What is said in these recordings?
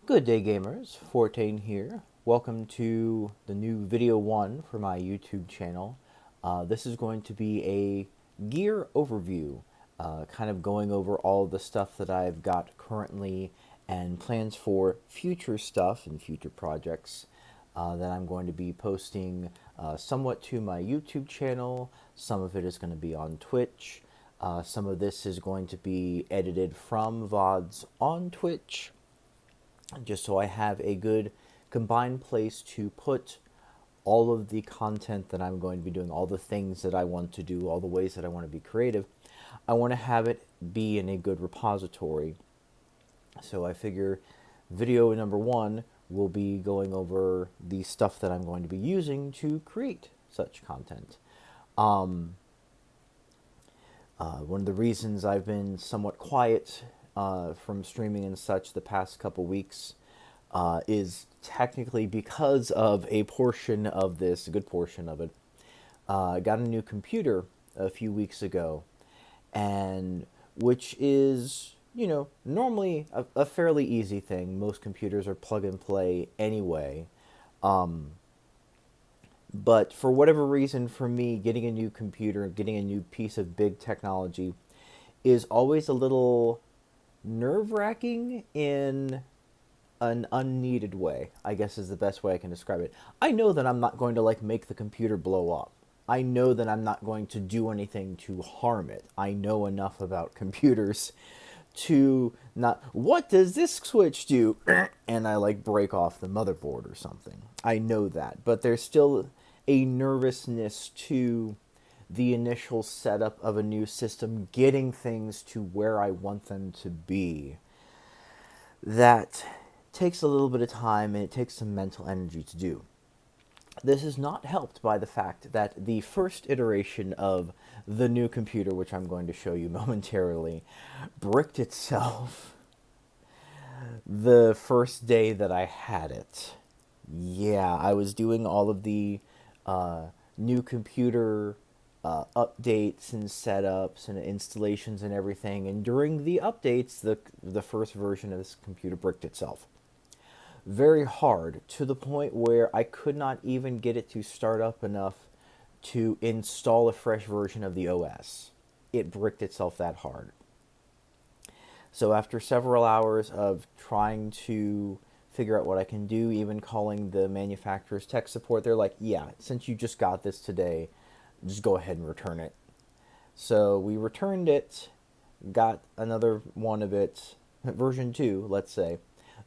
Good day, gamers. Fortane here. Welcome to the new video one for my YouTube channel. This is going to be a gear overview, kind of going over all the stuff that I've got currently and plans for future stuff and future projects that I'm going to be posting somewhat to my YouTube channel. Some of it is going to be on Twitch. Some of this is going to be edited from VODs on Twitch, just so I have a good combined place to put all of the content that I'm going to be doing, all the things that I want to do, all the ways that I want to be creative. I want to have it be in a good repository. So I figure video number one will be going over the stuff that I'm going to be using to create such content. One of the reasons I've been somewhat quiet from streaming and such the past couple weeks is technically because of a portion of this, a good portion of it. I got a new computer a few weeks ago, and which is, normally a fairly easy thing. Most computers are plug and play anyway. But for whatever reason, for me, getting a new computer, getting a new piece of big technology is always a little nerve-wracking in an unneeded way, I guess is the best way I can describe it. I know that I'm not going to make the computer blow up. I know that I'm not going to do anything to harm it. I know enough about computers to not, what does this switch do? And I break off the motherboard or something. I know that, but there's still a nervousness to the initial setup of a new system, getting things to where I want them to be. That takes a little bit of time, and it takes some mental energy to do. This is not helped by the fact that the first iteration of the new computer, which I'm going to show you momentarily, bricked itself the first day that I had it. Yeah, I was doing all of the new computer updates and setups and installations and everything, and during the updates, the first version of this computer bricked itself. Very hard, to the point where I could not even get it to start up enough to install a fresh version of the OS. It bricked itself that hard. So after several hours of trying to figure out what I can do, even calling the manufacturer's tech support, they're like, yeah, since you just got this today, just go ahead and return it. So we returned it, got another one of it, version 2, let's say,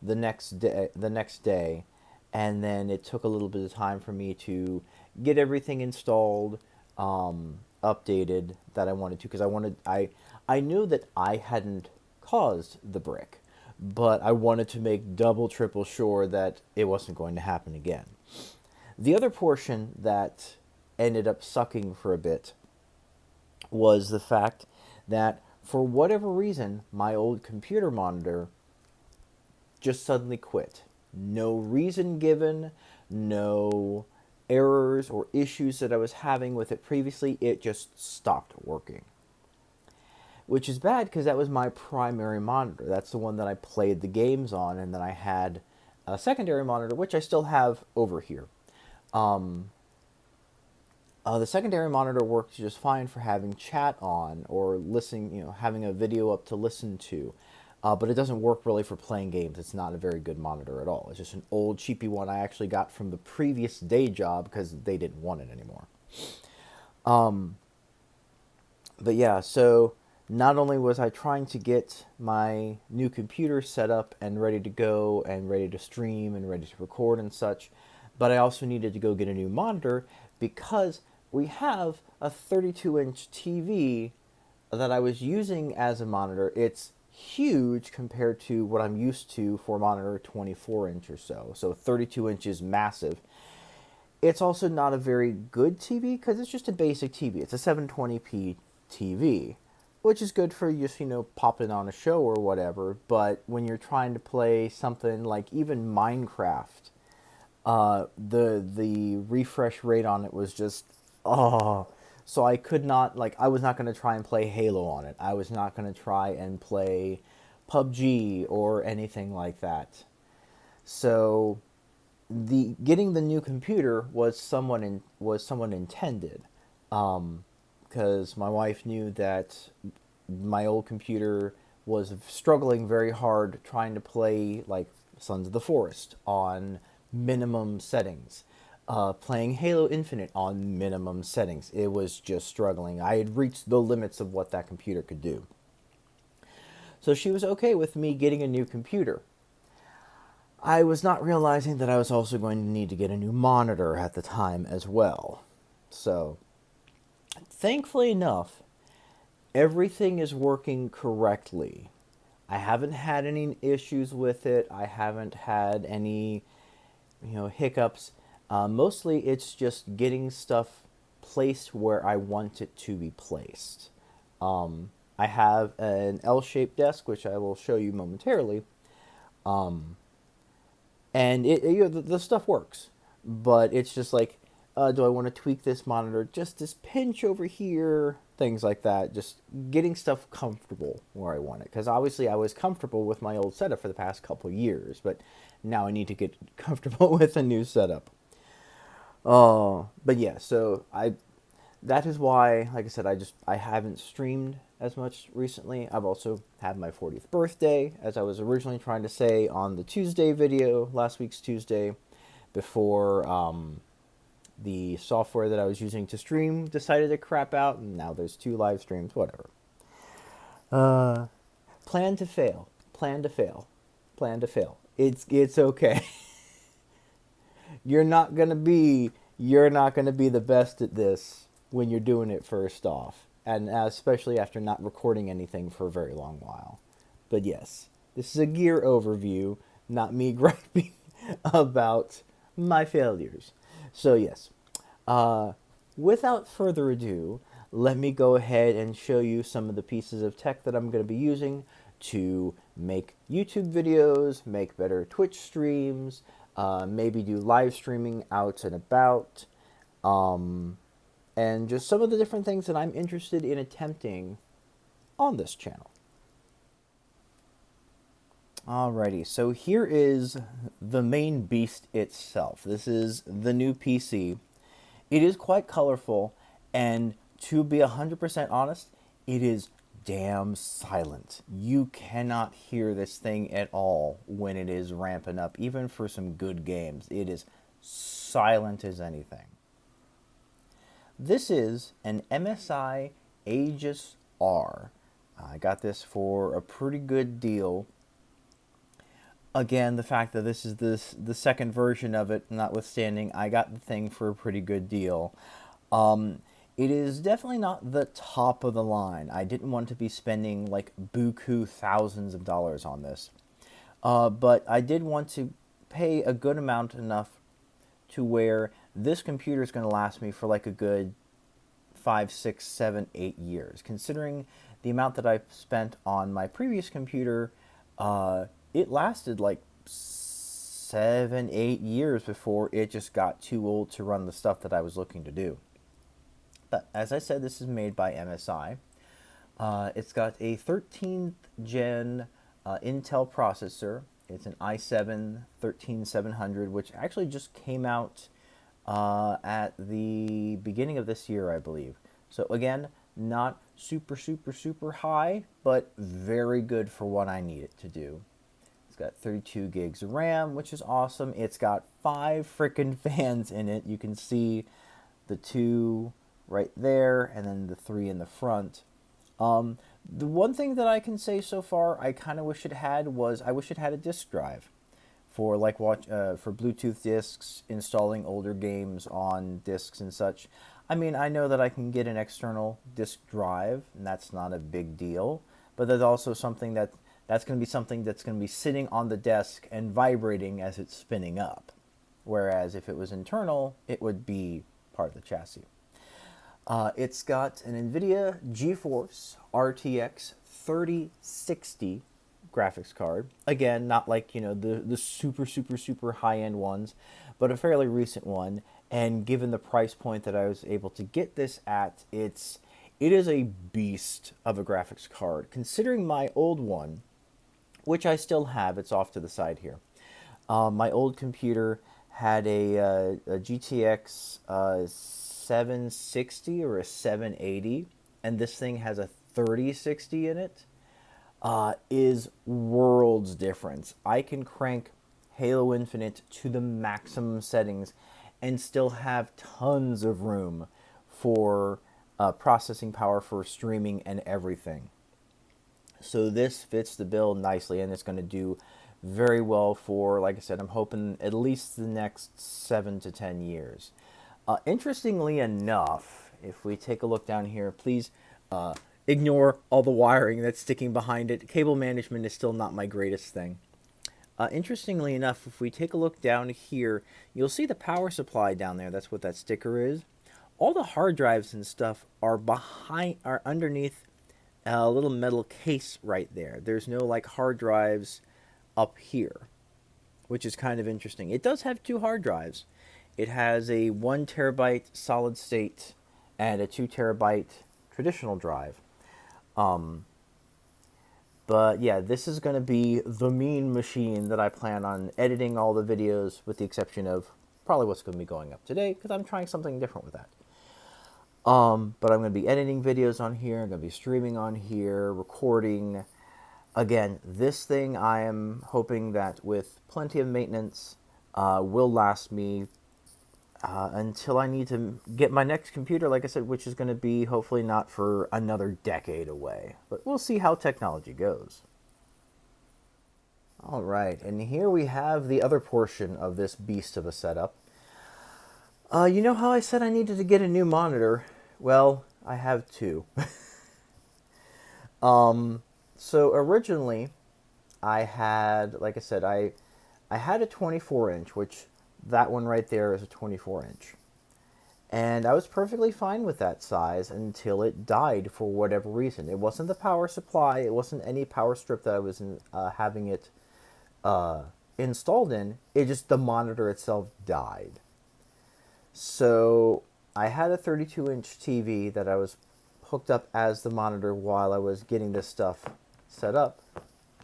the next day, and then it took a little bit of time for me to get everything installed, updated that I wanted to, because I knew that I hadn't caused the brick, but I wanted to make double, triple sure that it wasn't going to happen again. The other portion that ended up sucking for a bit was the fact that for whatever reason, my old computer monitor just suddenly quit. No reason given, no errors or issues that I was having with it previously. It just stopped working. Which is bad, because that was my primary monitor. That's the one that I played the games on, and then I had a secondary monitor, which I still have over here. The secondary monitor works just fine for having chat on or listening, having a video up to listen to. But it doesn't work really for playing games. It's not a very good monitor at all. It's just an old, cheapy one I actually got from the previous day job because they didn't want it anymore. But yeah, so not only was I trying to get my new computer set up and ready to go and ready to stream and ready to record and such, but I also needed to go get a new monitor because we have a 32-inch TV that I was using as a monitor. It's huge compared to what I'm used to for a monitor 24-inch or so. So 32 inches massive. It's also not a very good TV because it's just a basic TV. It's a 720p TV, which is good for just, popping on a show or whatever. But when you're trying to play something like even Minecraft, the refresh rate on it was just, so I could not, I was not going to try and play Halo on it. I was not going to try and play PUBG or anything like that. So the getting the new computer was someone intended, because my wife knew that my old computer was struggling very hard trying to play like Sons of the Forest on minimum settings, playing Halo Infinite on minimum settings. It was just struggling. I had reached the limits of what that computer could do. So she was okay with me getting a new computer. I was not realizing that I was also going to need to get a new monitor at the time as well. So, thankfully enough, everything is working correctly. I haven't had any issues with it. I haven't had any, hiccups. Mostly, it's just getting stuff placed where I want it to be placed. I have an L-shaped desk, which I will show you momentarily, and the stuff works, but it's just like, do I want to tweak this monitor just this pinch over here, things like that, just getting stuff comfortable where I want it, because obviously I was comfortable with my old setup for the past couple years, but now I need to get comfortable with a new setup. But yeah, so I that is why, like I said, I haven't streamed as much recently. I've also had my 40th birthday, as I was originally trying to say on the Tuesday video, last week's Tuesday, before the software that I was using to stream decided to crap out, and now there's 2 live streams, whatever. Uh, plan to fail, plan to fail, plan to fail. It's okay. You're not gonna be the best at this when you're doing it first off, and especially after not recording anything for a very long while. But yes, this is a gear overview, not me griping about my failures. So yes, uh, without further ado, let me go ahead and show you some of the pieces of tech that I'm going to be using to make YouTube videos, make better Twitch streams, maybe do live streaming out and about, and just some of the different things that I'm interested in attempting on this channel. Alrighty, so here is the main beast itself. This is the new PC. It is quite colorful, and to be 100% honest, it is damn silent. You cannot hear this thing at all when it is ramping up, even for some good games. It is silent as anything. This is an MSI Aegis R. I got this for a pretty good deal. Again, the fact that this is the second version of it, notwithstanding, I got the thing for a pretty good deal. It is definitely not the top of the line. I didn't want to be spending like buku thousands of dollars on this. But I did want to pay a good amount, enough to where this computer is going to last me for like a good 5, 6, 7, 8 years. Considering the amount that I spent on my previous computer, it lasted like 7, 8 years before it just got too old to run the stuff that I was looking to do. But as I said, this is made by MSI. It's got a 13th gen Intel processor. It's an i7 13700, which actually just came out at the beginning of this year, I believe. So again, not super, super, super high, but very good for what I need it to do. It's got 32 gigs of RAM, which is awesome. It's got 5 freaking fans in it. You can see the 2 right there, and then the 3 in the front. The one thing that I can say so far I kind of wish it had was I wish it had a disk drive for like for Bluetooth discs, installing older games on discs and such. I mean, I know that I can get an external disk drive, and that's not a big deal, but there's also something that's going to be something that's going to be sitting on the desk and vibrating as it's spinning up. Whereas if it was internal, it would be part of the chassis. It's got an NVIDIA GeForce RTX 3060 graphics card. Again, not like, the super, super, super high-end ones, but a fairly recent one. And given the price point that I was able to get this at, it is a beast of a graphics card. Considering my old one, which I still have, it's off to the side here. My old computer had a GTX 760 or a 780, and this thing has a 3060 in it. Is worlds difference. I can crank Halo Infinite to the maximum settings and still have tons of room for processing power for streaming and everything. So this fits the bill nicely, and it's going to do very well for, like I said, I'm hoping at least the next 7 to 10 years. Interestingly enough, if we take a look down here, please ignore all the wiring that's sticking behind it. Cable management is still not my greatest thing. Interestingly enough, if we take a look down here, you'll see the power supply down there. That's what that sticker is. All the hard drives and stuff are underneath a little metal case right there. There's no like hard drives up here, which is kind of interesting. It does have two hard drives. It has a 1 terabyte solid state and a 2 terabyte traditional drive. But yeah, this is going to be the mean machine that I plan on editing all the videos, with the exception of probably what's going to be going up today, because I'm trying something different with that. But I'm going to be editing videos on here. I'm going to be streaming on here, recording. Again, this thing I am hoping that with plenty of maintenance will last me until I need to get my next computer, like I said, which is going to be hopefully not for another decade away. But we'll see how technology goes. All right, and here we have the other portion of this beast of a setup. You know how I said I needed to get a new monitor? Well, I have two. So originally, I had, like I said, I had a 24-inch, which that one right there is a 24-inch. And I was perfectly fine with that size until it died for whatever reason. It wasn't the power supply. It wasn't any power strip that I was having it installed in. It just, the monitor itself died. So I had a 32-inch TV that I was hooked up as the monitor while I was getting this stuff set up.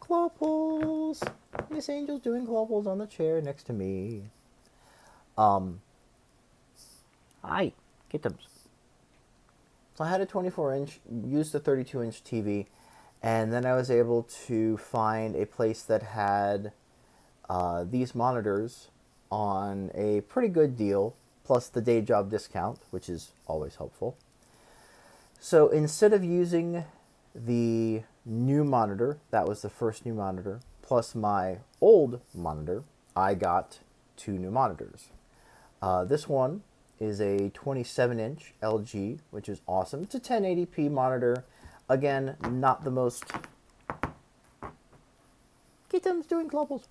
Claw pulls! Miss Angel's doing claw pulls on the chair next to me. Hi, get them. So I had a 24-inch, used a 32-inch TV, and then I was able to find a place that had these monitors on a pretty good deal, plus the day job discount, which is always helpful. So instead of using the new monitor, that was the first new monitor, plus my old monitor, I got two new monitors. This one is a 27-inch LG, which is awesome. It's a 1080p monitor. Again, not the most... Kitten's doing globals.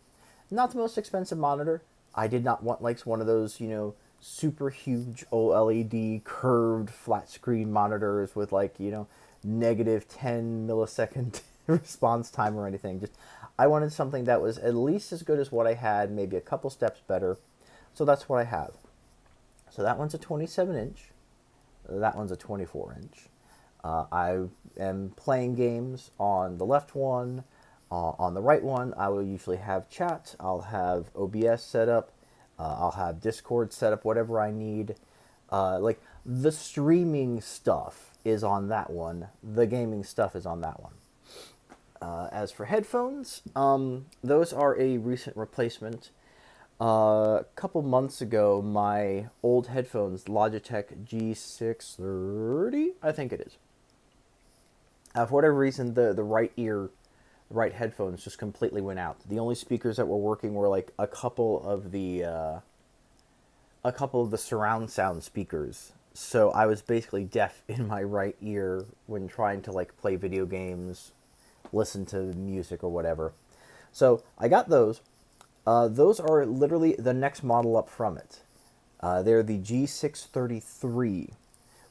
Not the most expensive monitor. I did not want like one of those, you know, super huge OLED curved flat screen monitors with like, you know, negative 10 millisecond response time or anything. Just, I wanted something that was at least as good as what I had, maybe a couple steps better. So that's what I have. So that one's a 27-inch. That one's a 24-inch. I am playing games on the left one. On the right one, I will usually have chat. I'll have OBS set up. I'll have Discord set up, whatever I need. Like, the streaming stuff is on that one. The gaming stuff is on that one. As for headphones, those are a recent replacement. A couple months ago, my old headphones, Logitech G630, I think it is. For whatever reason, the right ear, the right headphones just completely went out. The only speakers that were working were like a couple of the surround sound speakers. So I was basically deaf in my right ear when trying to like play video games, listen to music or whatever. So I got those. Those are literally the next model up from it. They're the G633,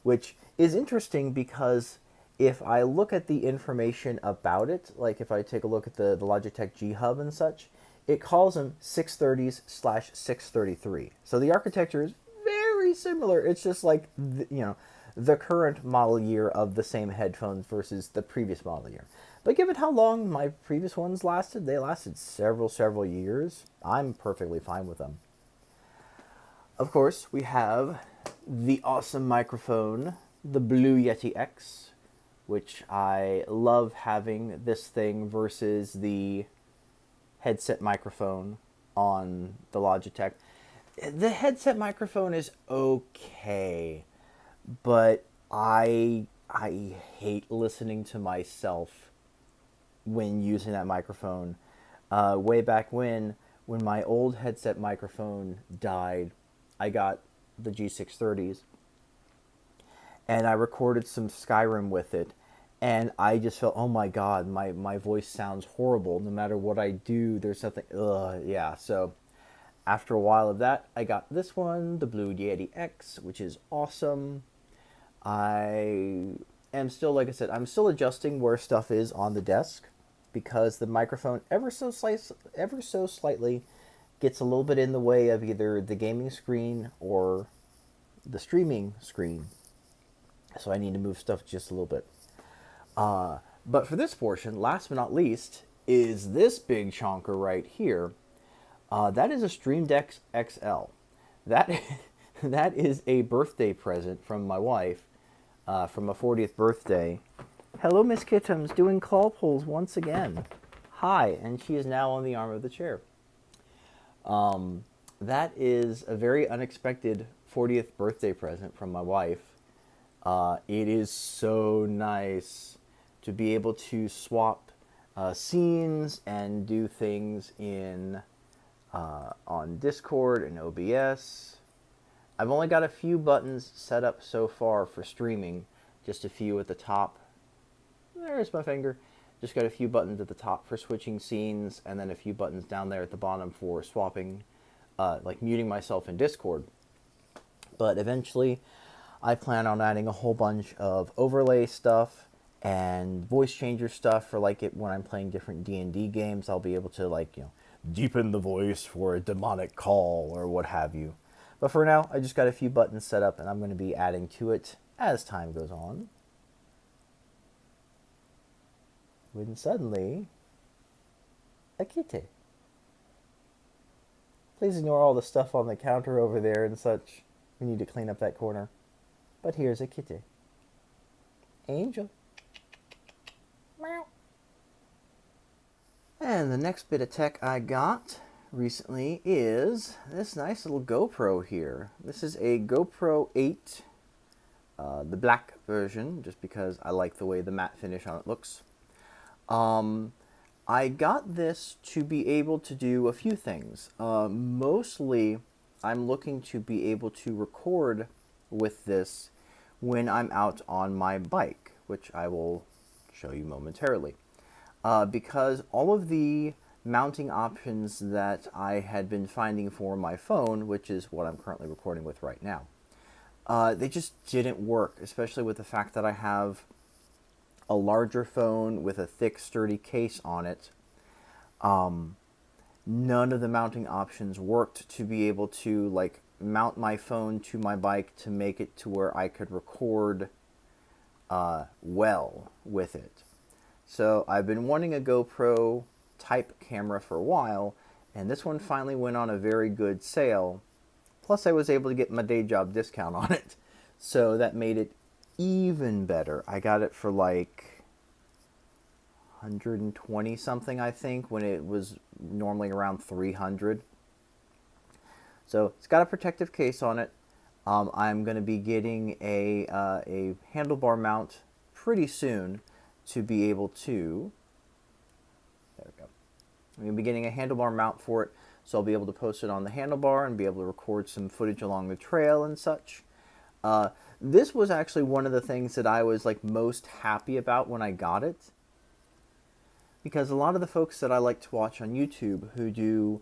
which is interesting because if I look at the information about it, like if I take a look at the Logitech G Hub and such, it calls them 630s/633. So the architecture is very similar. It's just like, the current model year of the same headphones versus the previous model year. But given how long my previous ones lasted, they lasted several years. I'm perfectly fine with them. Of course, we have the awesome microphone, the Blue Yeti X, which I love having this thing versus the headset microphone on the Logitech. The headset microphone is okay, but I hate listening to myself when using that microphone. Way back when my old headset microphone died, I got the G630s, and I recorded some Skyrim with it, and I just felt, oh my god, my voice sounds horrible. No matter what I do, there's something, yeah. So after a while of that, I got this one, the Blue Yeti X, which is awesome. I am still, like I said, I'm still adjusting where stuff is on the desk because the microphone ever so slightly gets a little bit in the way of either the gaming screen or the streaming screen. So I need to move stuff just a little bit. But for this portion, last but not least, is this big chonker right here. That is a Stream Deck XL. That that is a birthday present from my wife, from a 40th birthday. Hello, Miss Kittums, doing call polls once again. Hi, and she is now on the arm of the chair. That is a very unexpected 40th birthday present from my wife. It is so nice to be able to swap scenes and do things in on Discord and OBS. I've only got a few buttons set up so far for streaming, just a few at the top. There's my finger. Just got a few buttons at the top for switching scenes, and then a few buttons down there at the bottom for swapping, like muting myself in Discord. But eventually, I plan on adding a whole bunch of overlay stuff and voice changer stuff for like it when I'm playing different D&D games. I'll be able to deepen the voice for a demonic call or what have you. But for now, I just got a few buttons set up, and I'm going to be adding to it as time goes on. When suddenly, a kitty. Please ignore all the stuff on the counter over there and such. We need to clean up that corner. But here's a kitty. Angel. Meow. And the next bit of tech I got recently is this nice little GoPro here. This is a GoPro 8, the black version, just because I like the way the matte finish on it looks. I got this to be able to do a few things. Mostly, I'm looking to be able to record with this when I'm out on my bike, which I will show you momentarily. Because all of the mounting options that I had been finding for my phone, which is what I'm currently recording with right now, they just didn't work, especially with the fact that I have a larger phone with a thick, sturdy case on it. None of the mounting options worked to be able to mount my phone to my bike to make it to where I could record well with it. So I've been wanting a GoPro type camera for a while, and this one finally went on a very good sale. Plus I was able to get my day job discount on it, so that made it even better. I got it for like 120 something, I think, when it was normally around 300. So it's got a protective case on it. I'm going to be getting a handlebar mount pretty soon to be able to, there we go. I'm going to be getting a handlebar mount for it, so I'll be able to post it on the handlebar and be able to record some footage along the trail and such. This was actually one of the things that I was most happy about when I got it, because a lot of the folks that I like to watch on YouTube who do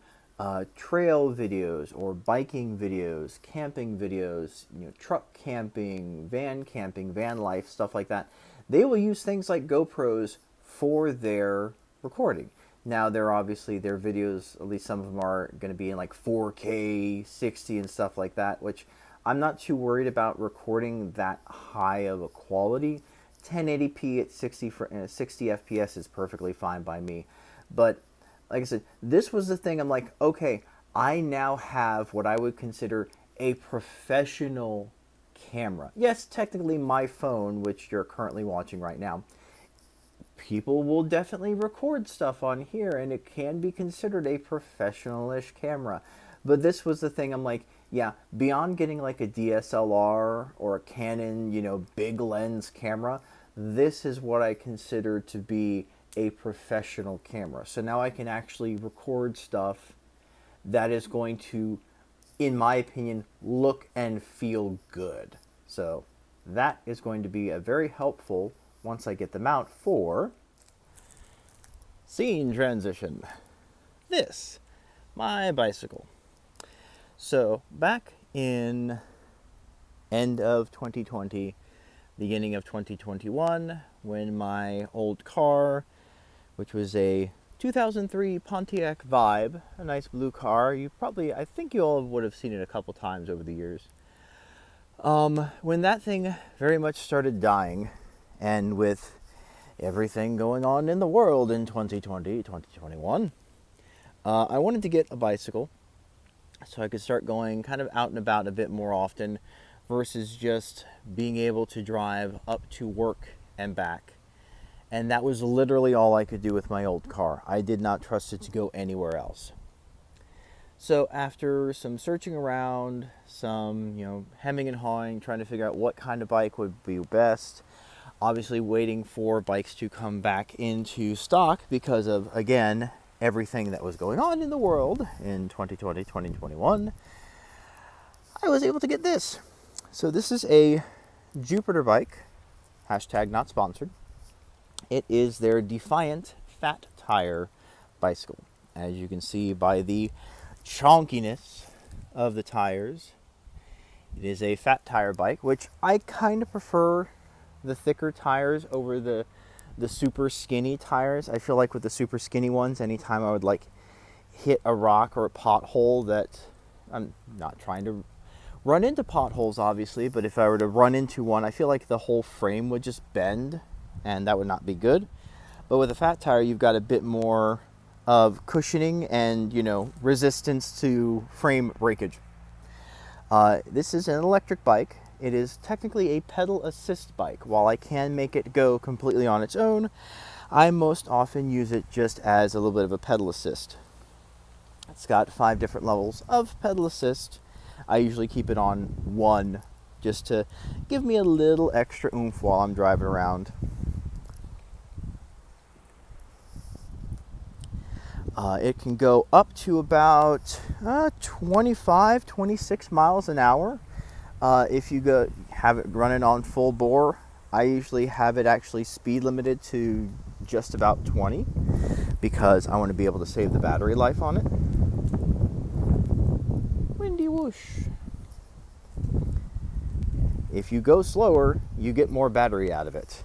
trail videos or biking videos, camping videos, truck camping, van life, stuff like that, they will use things like GoPros for their recording. Now, they're obviously, their videos, at least some of them are going to be in 4K, 60 and stuff like that, which I'm not too worried about recording that high of a quality. 1080p at 60 FPS is perfectly fine by me. But like I said, this was the thing. I'm like, okay, I now have what I would consider a professional camera. Yes, technically my phone, which you're currently watching right now, people will definitely record stuff on here and it can be considered a professional-ish camera. But this was the thing. I'm like, yeah, beyond getting like a DSLR or a Canon, big lens camera, this is what I consider to be a professional camera. So now I can actually record stuff that is going to, in my opinion, look and feel good. So that is going to be a very helpful once I get them out for scene transition. This, my bicycle. So back in end of 2020, beginning of 2021, when my old car, which was a 2003 Pontiac Vibe, a nice blue car, I think you all would have seen it a couple times over the years. When that thing very much started dying, and with everything going on in the world in 2020, 2021, I wanted to get a bicycle so I could start going kind of out and about a bit more often versus just being able to drive up to work and back. And that was literally all I could do with my old car. I did not trust it to go anywhere else. So after some searching around, some, hemming and hawing, trying to figure out what kind of bike would be best, obviously waiting for bikes to come back into stock because of, again, everything that was going on in the world in 2020, 2021, I was able to get this. So this is a Jupiter bike, hashtag not sponsored. It is their Defiant Fat Tire bicycle. As you can see by the chonkiness of the tires, it is a fat tire bike, which I kind of prefer the thicker tires over the super skinny tires. I feel like with the super skinny ones, anytime I would hit a rock or a pothole, that I'm not trying to run into potholes obviously, but if I were to run into one, I feel like the whole frame would just bend and that would not be good. But with a fat tire, you've got a bit more of cushioning and, resistance to frame breakage. This is an electric bike. It is technically a pedal assist bike. While I can make it go completely on its own, I most often use it just as a little bit of a pedal assist. It's got 5 different levels of pedal assist. I usually keep it on 1 just to give me a little extra oomph while I'm driving around. It can go up to about 25, 26 miles an hour. If you have it running on full bore, I usually have it actually speed limited to just about 20 because I want to be able to save the battery life on it. Windy whoosh. If you go slower, you get more battery out of it.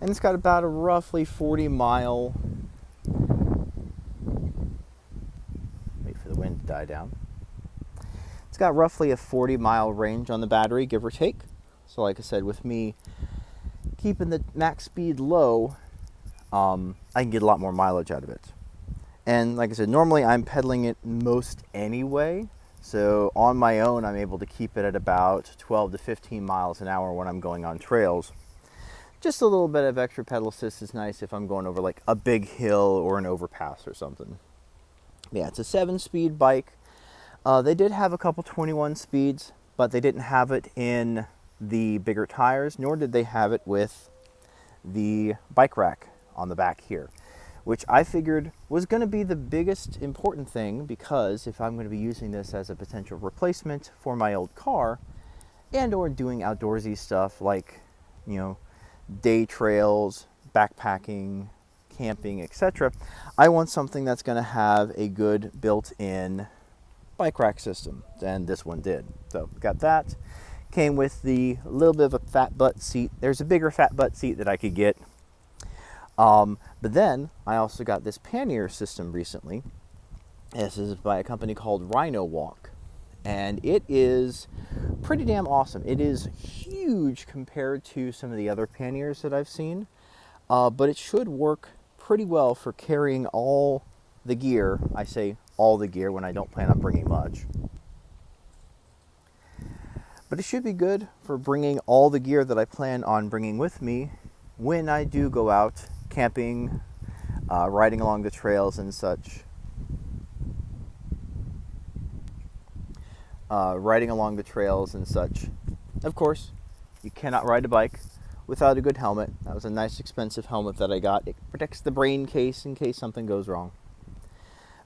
And it's got about a roughly 40 mile... Wait for the wind to die down. It's got roughly a 40 mile range on the battery, give or take. So like I said, with me keeping the max speed low, I can get a lot more mileage out of it. And like I said, normally I'm pedaling it most anyway. So on my own, I'm able to keep it at about 12 to 15 miles an hour when I'm going on trails. Just a little bit of extra pedal assist is nice if I'm going over like a big hill or an overpass or something. Yeah, it's a 7-speed bike. They did have a couple 21 speeds, but they didn't have it in the bigger tires, nor did they have it with the bike rack on the back here, which I figured was going to be the biggest important thing, because if I'm going to be using this as a potential replacement for my old car and or doing outdoorsy stuff like, day trails, backpacking, camping, etc., I want something that's going to have a good built-in bike rack system, and this one did. So got that. Came with the little bit of a fat butt seat. There's a bigger fat butt seat that I could get. But then I also got this pannier system recently. This is by a company called Rhino Walk, and it is pretty damn awesome. It is huge compared to some of the other panniers that I've seen, but it should work pretty well for carrying all the gear. I say all the gear when I don't plan on bringing much. But it should be good for bringing all the gear that I plan on bringing with me when I do go out camping, riding along the trails and such. Of course, you cannot ride a bike without a good helmet. That was a nice expensive helmet that I got. It protects the brain case in case something goes wrong.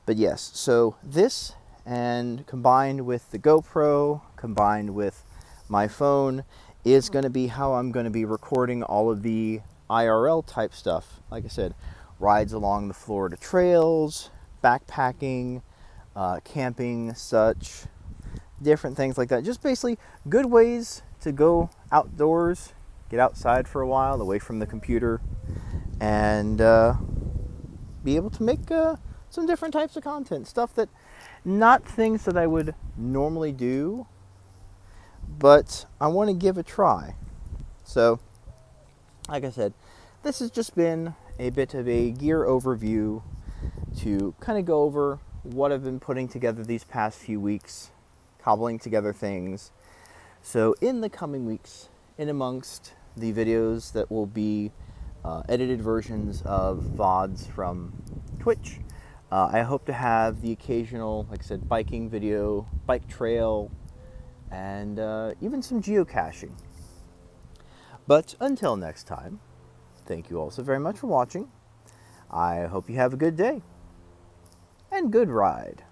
But yes, so this, and combined with the GoPro, combined with my phone, is going to be how I'm going to be recording all of the IRL type stuff. Like I said, rides along the Florida trails, backpacking, camping, such, different things like that. Just basically good ways to go outdoors, get outside for a while, away from the computer, and be able to make some different types of content. Stuff that, not things that I would normally do, but I want to give a try. So, like I said, this has just been a bit of a gear overview to kind of go over what I've been putting together these past few weeks, cobbling together things. So in the coming weeks, in amongst the videos that will be edited versions of VODs from Twitch, I hope to have the occasional, like I said, biking video, bike trail, and even some geocaching. But until next time, thank you all so very much for watching. I hope you have a good day, and good ride.